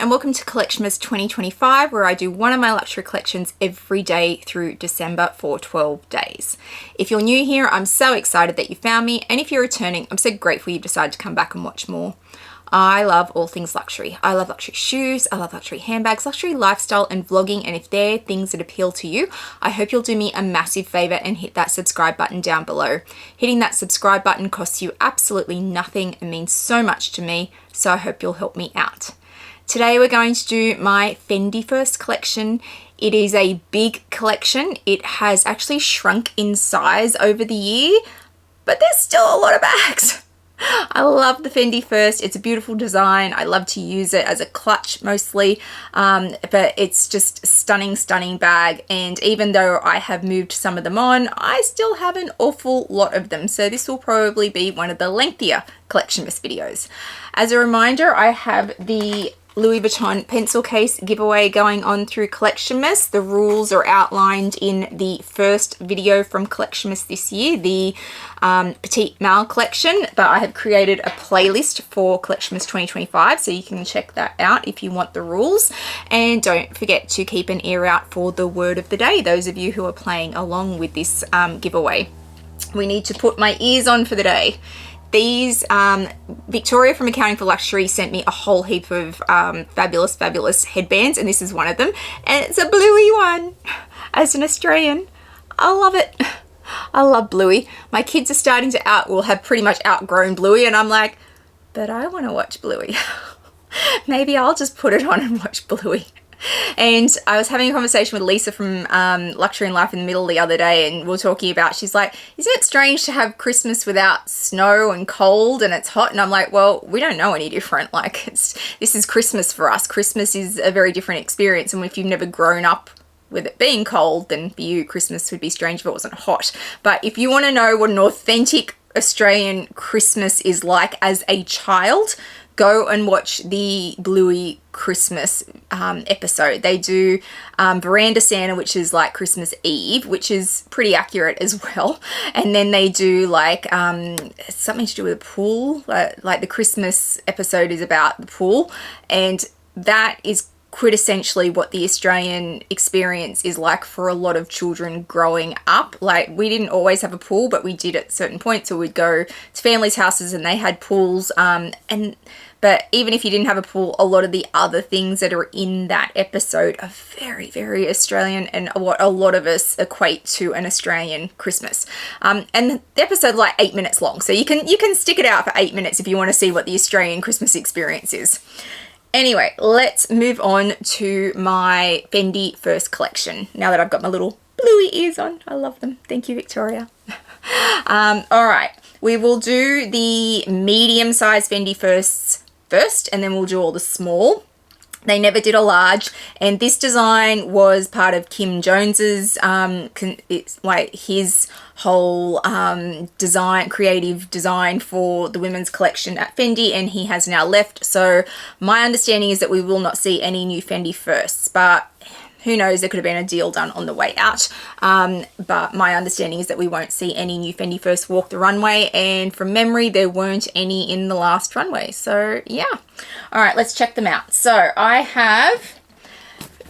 and welcome to Collectionmas 2025, where I do one of my luxury collections every day through December for 12 days. If you're new here, I'm so excited that you found me, and if you're returning, I'm so grateful you decided to come back and watch more. I love all things luxury. I love luxury shoes, I love luxury handbags, luxury lifestyle and vlogging, and if they're things that appeal to you, I hope you'll do me a massive favor and hit that subscribe button down below. Hitting that subscribe button costs you absolutely nothing and means so much to me, so I hope you'll help me out. Today we're going to do my Fendi First Collection. It is a big collection. It has actually shrunk in size over the year, but there's still a lot of bags. I love the Fendi First. It's a beautiful design. I love to use it as a clutch mostly, but it's just a stunning, stunning bag. And even though I have moved some of them on, I still have an awful lot of them. So this will probably be one of the lengthier Collectionmas videos. As a reminder, I have the Louis Vuitton pencil case giveaway going on through Collectionmas. The rules are outlined in the first video from Collectionmas this year, the Petite Mal collection, but I have created a playlist for Collectionmas 2025, so you can check that out if you want the rules. And don't forget to keep an ear out for the word of the day, those of you who are playing along with this giveaway. We need to put my ears on for the day. These, Victoria from Accounting for Luxury sent me a whole heap of fabulous, fabulous headbands, and this is one of them. And it's a bluey one. As an Australian, I love it. I love bluey. My kids are starting to have pretty much outgrown bluey, and I'm like, but I want to watch bluey. Maybe I'll just put it on and watch bluey. And I was having a conversation with Lisa from Luxury and Life in the Middle the other day, and we were talking about, she's like, isn't it strange to have Christmas without snow and cold and it's hot? And I'm like, well, we don't know any different. Like, this is Christmas for us. Christmas is a very different experience, and if you've never grown up with it being cold, then for you Christmas would be strange if it wasn't hot. But if you want to know what an authentic Australian Christmas is like as a child, go and watch the Bluey Christmas episode. They do Veranda Santa, which is like Christmas Eve, which is pretty accurate as well. And then they do like something to do with a pool. Like the Christmas episode is about the pool, and that is quintessentially what the Australian experience is like for a lot of children growing up. Like, we didn't always have a pool, but we did at certain points, or we'd go to families' houses and they had pools, but even if you didn't have a pool, a lot of the other things that are in that episode are very, very Australian, and what a lot of us equate to an Australian Christmas. And the episode's like 8 minutes long, so you can stick it out for 8 minutes if you want to see what the Australian Christmas experience is. Anyway, let's move on to my Fendi First Collection. Now that I've got my little bluey ears on. I love them. Thank you, Victoria. All right. We will do the medium-sized Fendi Firsts first, and then we'll do all the small. They never did a large, and this design was part of Kim Jones's, it's like his whole creative design for the women's collection at Fendi, and he has now left. So my understanding is that we will not see any new Fendi Firsts, but who knows, there could have been a deal done on the way out. But my understanding is that we won't see any new Fendi First walk the runway, and from memory, there weren't any in the last runway. So yeah. All right, let's check them out. So I have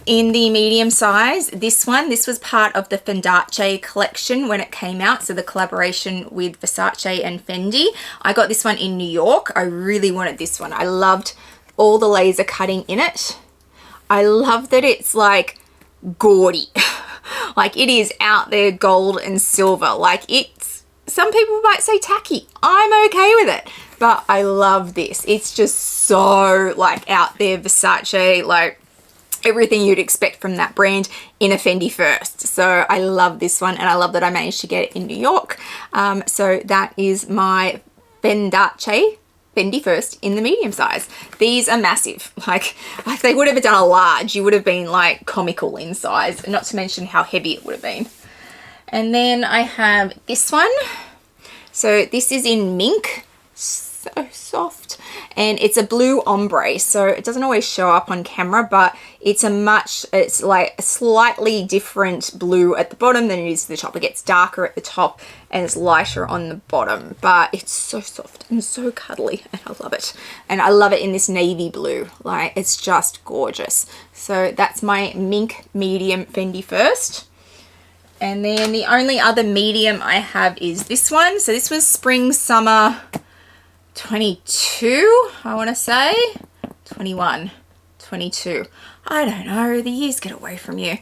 in the medium size, this was part of the Fendace collection when it came out. So the collaboration with Versace and Fendi. I got this one in New York. I really wanted this one. I loved all the laser cutting in it. I love that it's like gaudy. Like, it is out there gold and silver. Like, it's, some people might say tacky. I'm okay with it, but I love this. It's just so like out there Versace, like everything you'd expect from that brand in a Fendi First. So I love this one, and I love that I managed to get it in New York. So that is my Fendi First in the medium size. These are massive. Like if they would have done a large, you would have been like comical in size, not to mention how heavy it would have been. And then I have this one. So this is in mink. so soft. And it's a blue ombre, so it doesn't always show up on camera, but it's like a slightly different blue at the bottom than it is at the top. It gets darker at the top and it's lighter on the bottom, but it's so soft and so cuddly, and I love it. And I love it in this navy blue, like it's just gorgeous. So that's my mink medium Fendi First. And then the only other medium I have is this one. So this was spring summer 22, I want to say 21, 22. I don't know, the years get away from you.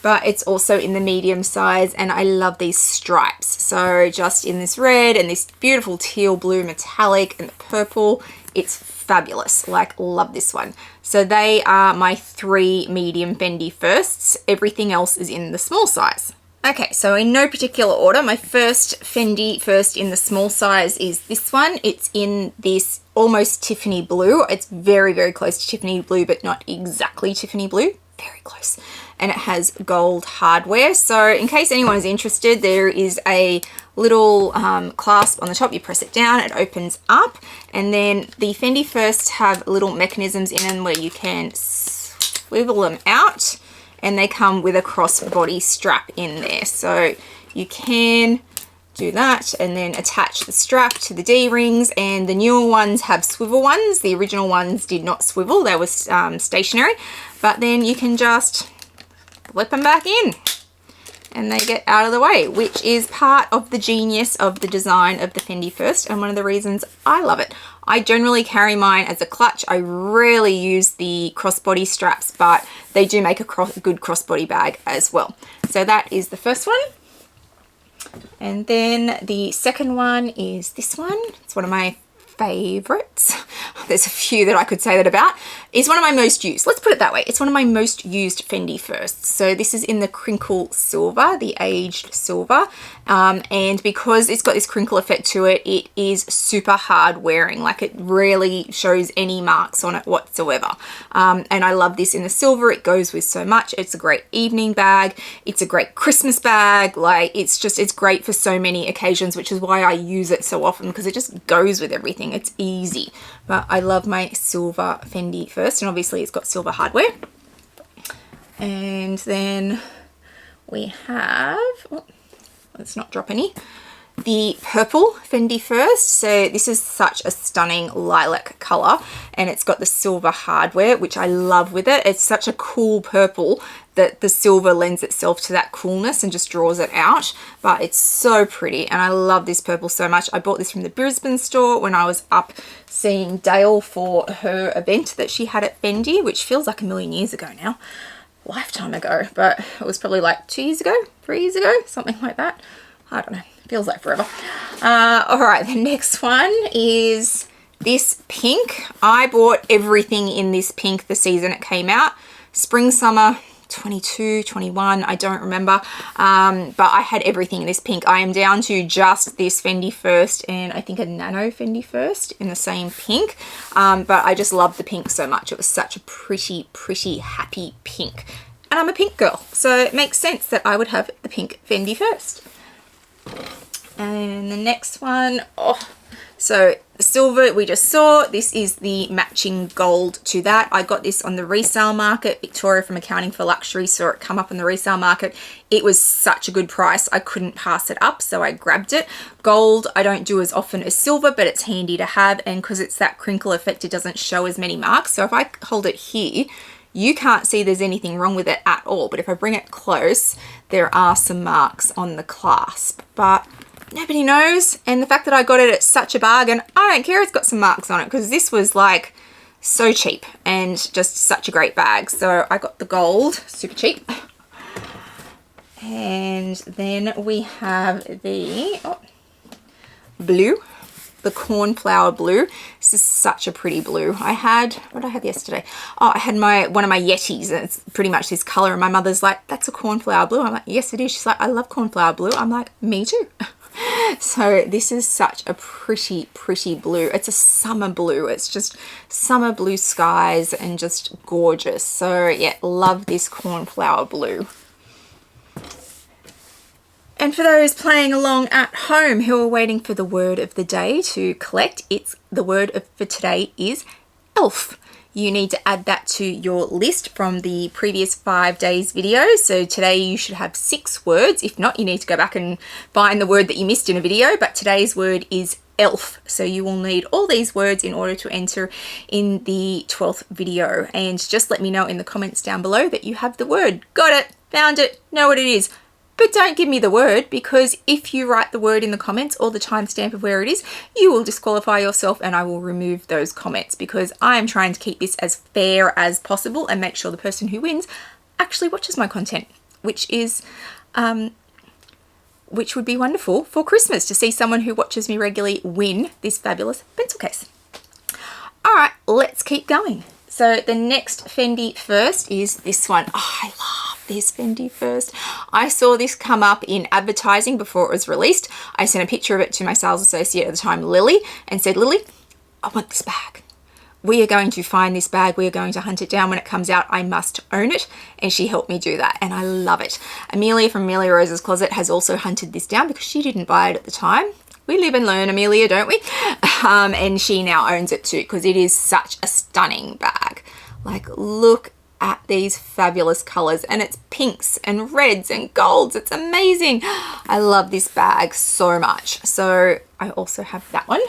But it's also in the medium size, and I love these stripes. So just in this red and this beautiful teal blue metallic and the purple, it's fabulous. Like, love this one. So they are my 3 medium Fendi Firsts. Everything else is in the small size. Okay, so in no particular order, my first Fendi First in the small size is this one. It's in this almost Tiffany blue. It's very, very close to Tiffany blue, but not exactly Tiffany blue. Very close. And it has gold hardware. So in case anyone is interested, there is a little clasp on the top. You press it down, it opens up. And then the Fendi First have little mechanisms in them where you can swivel them out. And they come with a crossbody strap in there. So you can do that and then attach the strap to the D-rings, and the newer ones have swivel ones. The original ones did not swivel, they were stationary, but then you can just flip them back in and they get out of the way, which is part of the genius of the design of the Fendi First and one of the reasons I love it. I generally carry mine as a clutch. I rarely use the crossbody straps, but they do make a good crossbody bag as well. So that is the first one. And then the second one is this one. It's one of my favorites. There's a few that I could say that about. It's one of my most used. Let's put it that way. It's one of my most used Fendi Firsts. So this is in the crinkle silver, the aged silver. And because it's got this crinkle effect to it, it is super hard wearing. Like, it rarely shows any marks on it whatsoever. And I love this in the silver. It goes with so much. It's a great evening bag. It's a great Christmas bag. Like, it's great for so many occasions, which is why I use it so often, because it just goes with everything. It's easy. But I love my silver Fendi First, and obviously it's got silver hardware. And then we have, oh, let's not drop any, the purple Fendi First. So this is such a stunning lilac color, and it's got the silver hardware, which I love with it. It's such a cool purple that the silver lends itself to that coolness and just draws it out. But it's so pretty, and I love this purple so much. I bought this from the Brisbane store when I was up seeing Dale for her event that she had at Fendi, which feels like a million years ago now. Lifetime ago, but it was probably like 2 years ago, 3 years ago, something like that. I don't know, feels like forever. All right, the next one is this pink. I bought everything in this pink the season it came out. Spring, summer 22, 21, I don't remember. But I had everything in this pink. I am down to just this Fendi First and I think a nano Fendi First in the same pink. But I just love the pink so much. It was such a pretty, pretty happy pink. And I'm a pink girl, so it makes sense that I would have the pink Fendi First. And the next one, so the silver we just saw, this is the matching gold to that. I got this on the resale market. Victoria from Accounting for Luxury saw it come up on the resale market. It was such a good price, I couldn't pass it up, so I grabbed it. Gold I don't do as often as silver, but it's handy to have, and because it's that crinkle effect, it doesn't show as many marks. So if I hold it here, you can't see there's anything wrong with it at all, but if I bring it close, there are some marks on the clasp, but nobody knows. And the fact that I got it at such a bargain, I don't care it's got some marks on it, because this was like so cheap and just such a great bag. So I got the gold, super cheap. And then we have the blue, the cornflower blue. This is such a pretty blue. I had, what did I have yesterday? Oh, I had one of my Yetis, and it's pretty much this color, and my mother's like, that's a cornflower blue. I'm like, yes it is. She's like, I love cornflower blue. I'm like, me too. So this is such a pretty, pretty blue. It's a summer blue. It's just summer blue skies and just gorgeous. So yeah, love this cornflower blue. And for those playing along at home who are waiting for the word of the day to collect, the word for today is elf. You need to add that to your list from the previous 5 days video. So today you should have 6 words. If not, you need to go back and find the word that you missed in a video, but today's word is elf. So you will need all these words in order to enter in the 12th video. And just let me know in the comments down below that you have the word. Got it, found it, know what it is. But don't give me the word, because if you write the word in the comments or the timestamp of where it is, you will disqualify yourself and I will remove those comments, because I am trying to keep this as fair as possible and make sure the person who wins actually watches my content, which would be wonderful for Christmas to see someone who watches me regularly win this fabulous pencil case. All right, let's keep going. So the next Fendi First is this one. Oh, I love this Fendi First. I saw this come up in advertising before it was released. I sent a picture of it to my sales associate at the time, Lily, and said, Lily, I want this bag. We are going to find this bag. We are going to hunt it down when it comes out. I must own it. And she helped me do that. And I love it. Amelia from Amelia Rose's Closet has also hunted this down because she didn't buy it at the time. We live and learn, Amelia, don't we? And she now owns it too, because it is such a stunning bag. Like, look at these fabulous colors, and it's pinks and reds and golds. It's amazing. I love this bag so much. So I also have that one.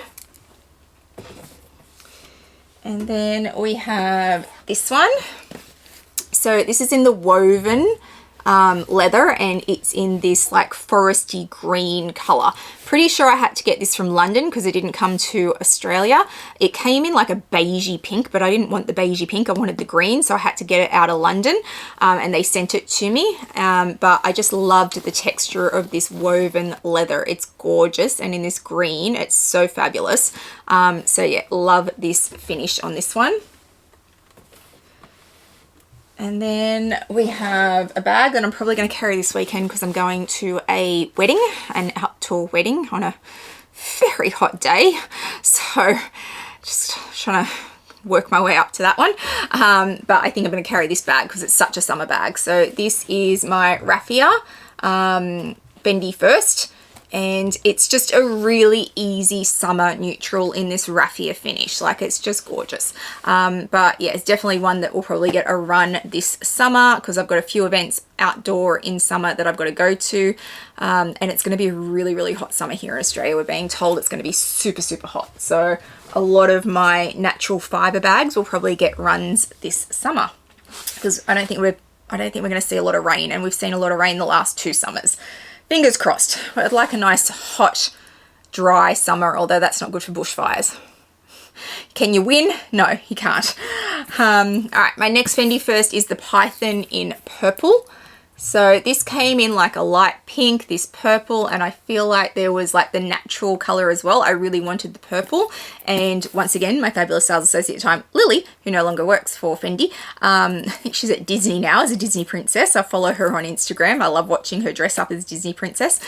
And then we have this one. So this is in the woven leather, and it's in this like foresty green color. Pretty sure I had to get this from London because it didn't come to Australia. It came in like a beigey pink, but I didn't want the beigey pink. I wanted the green, so I had to get it out of London, and they sent it to me. But I just loved the texture of this woven leather. It's gorgeous, and in this green, it's so fabulous. So yeah, love this finish on this one. And then we have a bag that I'm probably going to carry this weekend because I'm going to a wedding, an outdoor wedding on a very hot day. So just trying to work my way up to that one. But I think I'm going to carry this bag because it's such a summer bag. So this is my raffia, Fendi First. And it's just a really easy summer neutral in this raffia finish. Like, it's just gorgeous. But yeah, it's definitely one that will probably get a run this summer because I've got a few events outdoor in summer that I've got to go to. And it's going to be a really, really hot summer here in Australia. We're being told it's going to be super, super hot. So a lot of my natural fiber bags will probably get runs this summer because I don't think we're going to see a lot of rain, and we've seen a lot of rain the last 2 summers. Fingers crossed. I'd like a nice, hot, dry summer, although that's not good for bushfires. Can you win? No, you can't. All right, my next Fendi First is the Python in purple. So this came in like a light pink, this purple, and I feel like there was like the natural color as well. I really wanted the purple. And once again, my fabulous sales associate at the time, Lily, who no longer works for Fendi, I think she's at Disney now as a Disney princess. I follow her on Instagram. I love watching her dress up as Disney princess.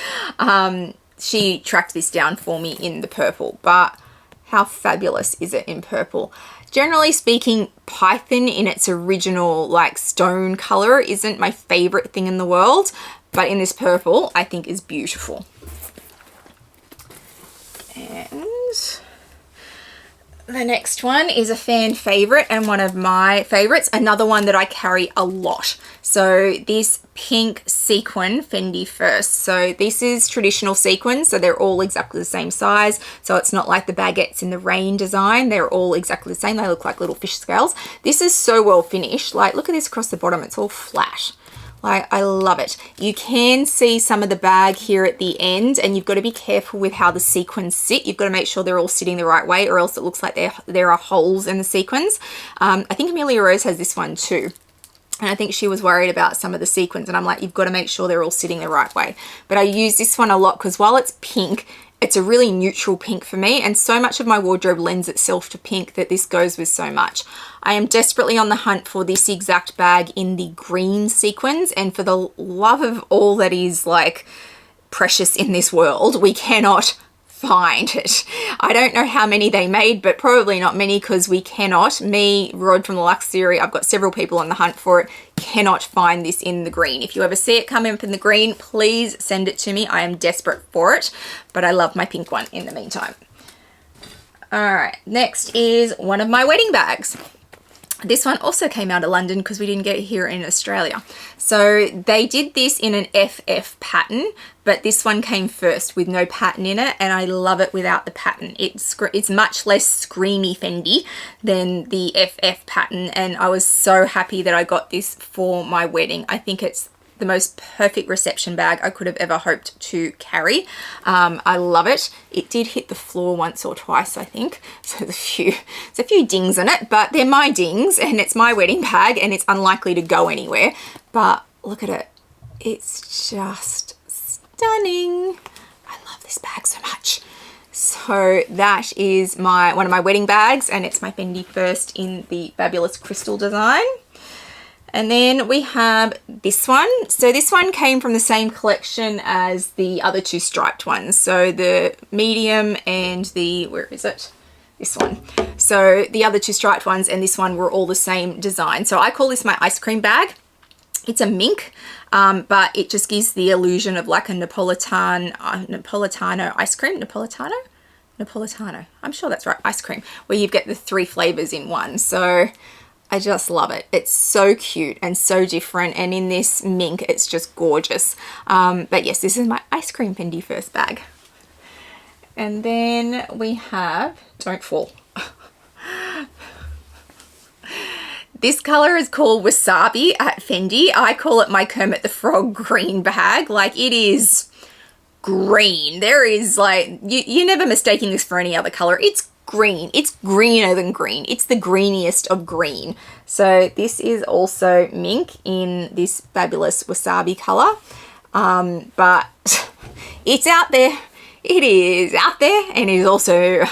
She tracked this down for me in the purple, but how fabulous is it in purple? Generally speaking, Python in its original like stone color isn't my favorite thing in the world, but in this purple, I think is beautiful. And the next one is a fan favorite and one of my favorites, another one that I carry a lot. So this pink sequin Fendi First. So this is traditional sequins, so they're all exactly the same size. So it's not like the baguettes in the rain design. They're all exactly the same. They look like little fish scales. This is so well finished. Like, look at this across the bottom. It's all flat. Like, I love it. You can see some of the bag here at the end, and you've got to be careful with how the sequins sit. You've got to make sure they're all sitting the right way, or else it looks like there are holes in the sequins. I think Amelia Rose has this one too. And I think she was worried about some of the sequins, and I'm like, you've got to make sure they're all sitting the right way. But I use this one a lot because while it's pink, it's a really neutral pink for me, and so much of my wardrobe lends itself to pink that this goes with so much. I am desperately on the hunt for this exact bag in the green sequins, and for the love of all that is like precious in this world, we cannot find it. I don't know how many they made, but probably not many because we cannot. Me, Rod from the Luxe Theory, I've got several people on the hunt for it, cannot find this in the green. If you ever see it come up in the green, please send it to me. I am desperate for it, but I love my pink one in the meantime. All right, next is one of my wedding bags. This one also came out of London because we didn't get it here in Australia. So they did this in an FF pattern, but this one came first with no pattern in it, and I love it without the pattern. It's much less screamy Fendi than the FF pattern, and I was so happy that I got this for my wedding. I think it's the most perfect reception bag I could have ever hoped to carry. I love it. It did hit the floor once or twice, I think. So there's a few dings in it, but they're my dings and it's my wedding bag and it's unlikely to go anywhere. But look at it. It's just stunning. I love this bag so much. So that is one of my wedding bags, and it's my Fendi First in the fabulous crystal design. And then we have this one. So this one came from the same collection as the other two striped ones. So the medium and the, where is it? This one. So the other two striped ones and this one were all the same design. So I call this my ice cream bag. It's a mink, but it just gives the illusion of like a Napolitano ice cream. Napolitano. I'm sure that's right. Ice cream, where you get the 3 flavors in one. So I just love it. It's so cute and so different, and in this mink it's just gorgeous. But yes, this is my ice cream Fendi First bag. And then we have, don't fall. This color is called Wasabi at Fendi. I call it my Kermit the Frog green bag. Like, it is green. There is like, you're never mistaking this for any other color. It's green. It's greener than green. It's the greeniest of green. So this is also mink in this fabulous wasabi color. But it's out there. It is out there, and it is also,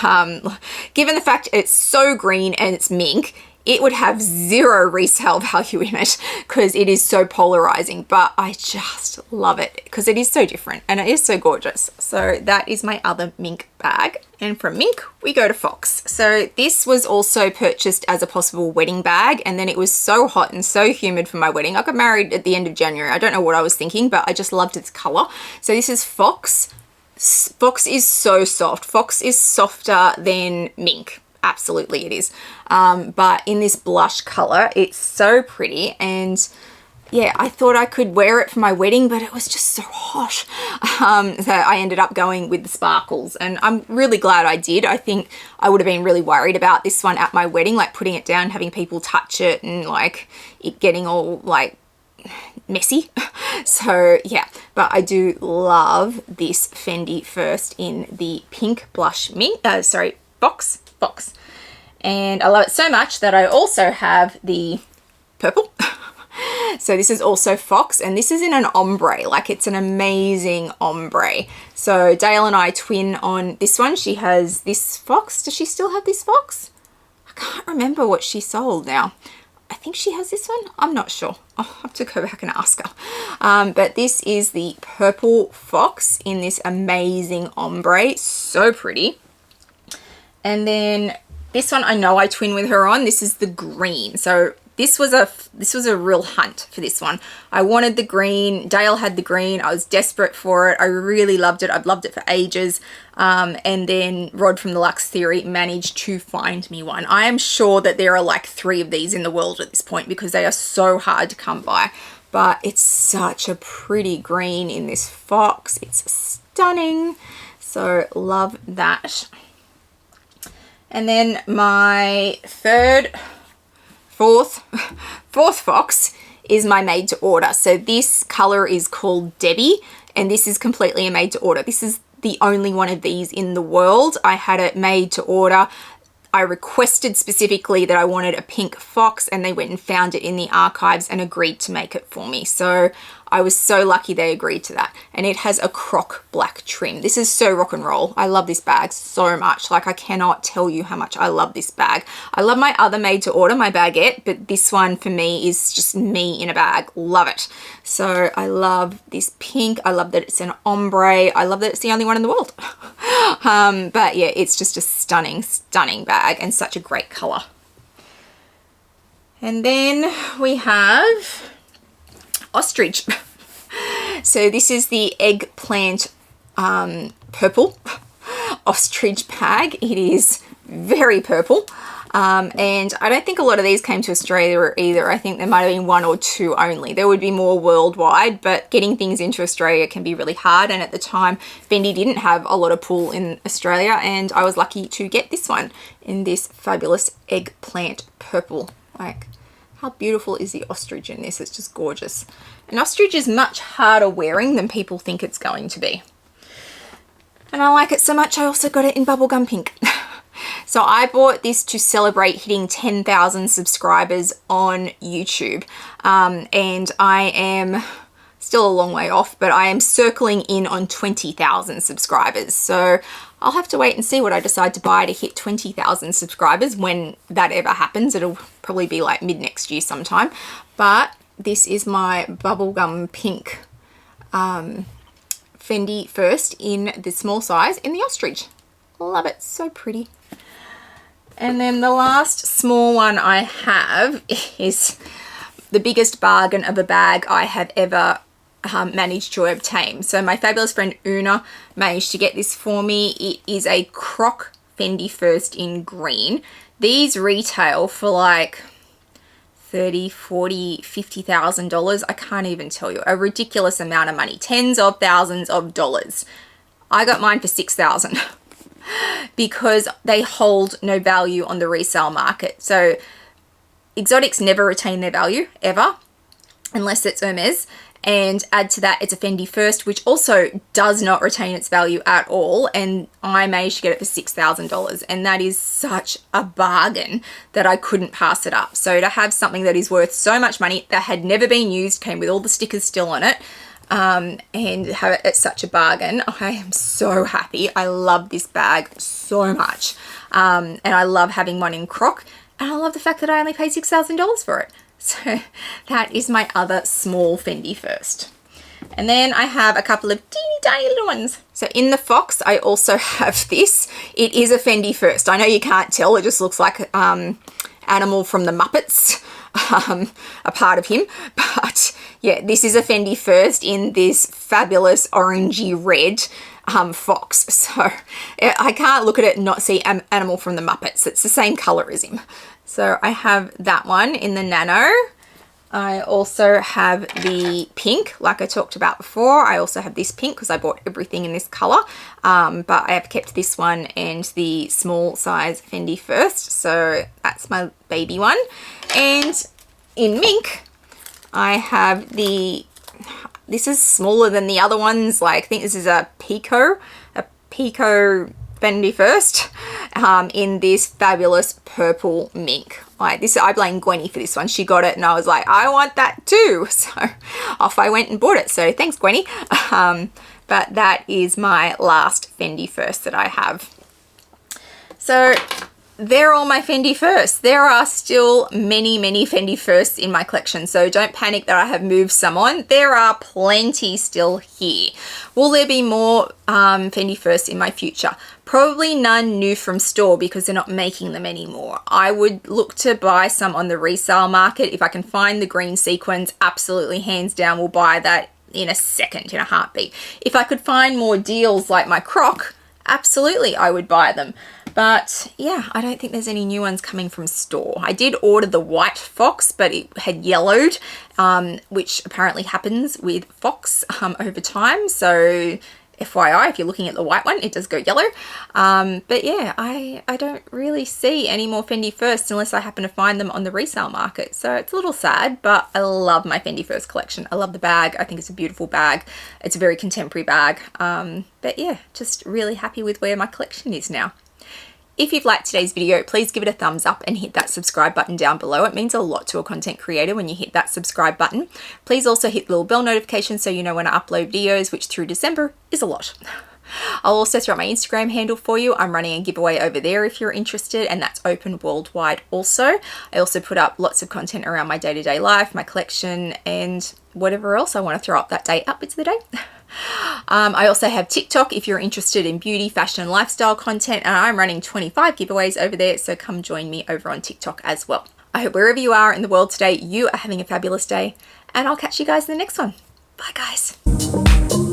given the fact it's so green and it's mink, it would have 0 resale value in it because it is so polarizing, but I just love it because it is so different and it is so gorgeous. So that is my other mink bag. And from mink, we go to fox. So this was also purchased as a possible wedding bag, and then it was so hot and so humid for my wedding. I got married at the end of January. I don't know what I was thinking, but I just loved its color. So this is fox. Fox is so soft. Fox is softer than mink. Absolutely it is. But in this blush color, it's so pretty, and yeah, I thought I could wear it for my wedding, but it was just so hot that I ended up going with the sparkles, and I'm really glad I did. I think I would have been really worried about this one at my wedding, like putting it down, having people touch it, and like it getting all like messy. So yeah, but I do love this Fendi First in the pink blush mink, fox. And I love it so much that I also have the purple. So this is also fox, and this is in an ombre. Like, it's an amazing ombre. So Dale and I twin on this one. She has this fox. Does she still have this fox? I can't remember what she sold now. I think she has this one. I'm not sure. I'll have to go back and ask her. But this is the purple fox in this amazing ombre. So pretty. And then this one I know I twin with her on. This is the green. So this was a real hunt for this one. I wanted the green. Dale had the green. I was desperate for it. I really loved it. I've loved it for ages. And then Rod from the Luxe Theory managed to find me one. I am sure that there are like 3 of these in the world at this point because they are so hard to come by. But it's such a pretty green in this fox. It's stunning. So love that. And then my fourth fox is my made to order. So this color is called Debbie, and this is completely a made to order. This is the only one of these in the world. I had it made to order. I requested specifically that I wanted a pink fox, and they went and found it in the archives and agreed to make it for me. So I was so lucky they agreed to that. And it has a croc black trim. This is so rock and roll. I love this bag so much. Like, I cannot tell you how much I love this bag. I love my other made to order, my baguette, but this one for me is just me in a bag. Love it. So I love this pink. I love that it's an ombre. I love that it's the only one in the world. But yeah, it's just a stunning, stunning bag and such a great color. And then we have ostrich. So this is the eggplant purple ostrich bag. It is very purple. And I don't think a lot of these came to Australia either. I think there might have been 1 or 2 only. There would be more worldwide, but getting things into Australia can be really hard. And at the time, Fendi didn't have a lot of pull in Australia, and I was lucky to get this one in this fabulous eggplant purple. Like, how beautiful is the ostrich in this? It's just gorgeous. An ostrich is much harder wearing than people think it's going to be. And I like it so much, I also got it in bubblegum pink. So I bought this to celebrate hitting 10,000 subscribers on YouTube. And I am still a long way off, but I am circling in on 20,000 subscribers. So I'll have to wait and see what I decide to buy to hit 20,000 subscribers when that ever happens. It'll probably be like mid next year sometime. But this is my bubblegum pink Fendi First in the small size in the ostrich. Love it, so pretty. And then the last small one I have is the biggest bargain of a bag I have ever managed to obtain. So my fabulous friend Una managed to get this for me. It is a croc Fendi First in green. These retail for like $30,000, $40,000, $50,000. I can't even tell you. A ridiculous amount of money. Tens of thousands of dollars. I got mine for $6,000 because they hold no value on the resale market. So exotics never retain their value, ever, unless it's Hermes. And add to that, it's a Fendi First, which also does not retain its value at all. And I managed to get it for $6,000. And that is such a bargain that I couldn't pass it up. So to have something that is worth so much money, that had never been used, came with all the stickers still on it, and have it at such a bargain, I am so happy. I love this bag so much. And I love having one in croc. And I love the fact that I only paid $6,000 for it. So that is my other small Fendi First. And then I have a couple of teeny tiny little ones. So in the fox, I also have this. It is a Fendi First. I know you can't tell. It just looks like animal from the Muppets, a part of him. But yeah, this is a Fendi First in this fabulous orangey red fox. So I can't look at it and not see animal from the Muppets. It's the same color as him. So I have that one in the nano. I also have the pink, like I talked about before. I also have this pink because I bought everything in this color. But I have kept this one and the small size Fendi First. So that's my baby one. And in mink, I have this is smaller than the other ones. Like, I think this is a Pico Fendi First, in this fabulous purple mink. Like this, I blame Gwenny for this one. She got it and I was like, I want that too. So off I went and bought it. So thanks, Gwenny. But that is my last Fendi First that I have. So they're all my Fendi Firsts. There are still many, many Fendi Firsts in my collection, so don't panic that I have moved some on. There are plenty still here. Will there be more Fendi Firsts in my future? Probably none new from store because they're not making them anymore. I would look to buy some on the resale market. If I can find the green sequins, absolutely, hands down, will buy that in a second, in a heartbeat. If I could find more deals like my croc, absolutely, I would buy them. But yeah, I don't think there's any new ones coming from store. I did order the white fox, but it had yellowed, which apparently happens with fox over time. So FYI, if you're looking at the white one, it does go yellow. But yeah, I don't really see any more Fendi Firsts unless I happen to find them on the resale market. So it's a little sad, but I love my Fendi First collection. I love the bag. I think it's a beautiful bag. It's a very contemporary bag. But yeah, just really happy with where my collection is now. If you've liked today's video, please give it a thumbs up and hit that subscribe button down below. It means a lot to a content creator when you hit that subscribe button. Please also hit the little bell notification so you know when I upload videos, which through December is a lot. I'll also throw out my Instagram handle for you. I'm running a giveaway over there if you're interested, and that's open worldwide also. I also put up lots of content around my day-to-day life, my collection, and whatever else I want to throw up that day, upwards of the day. I also have TikTok if you're interested in beauty, fashion, and lifestyle content, and I'm running 25 giveaways over there, so come join me over on TikTok as well. I hope wherever you are in the world today, you are having a fabulous day, and I'll catch you guys in the next one. Bye guys.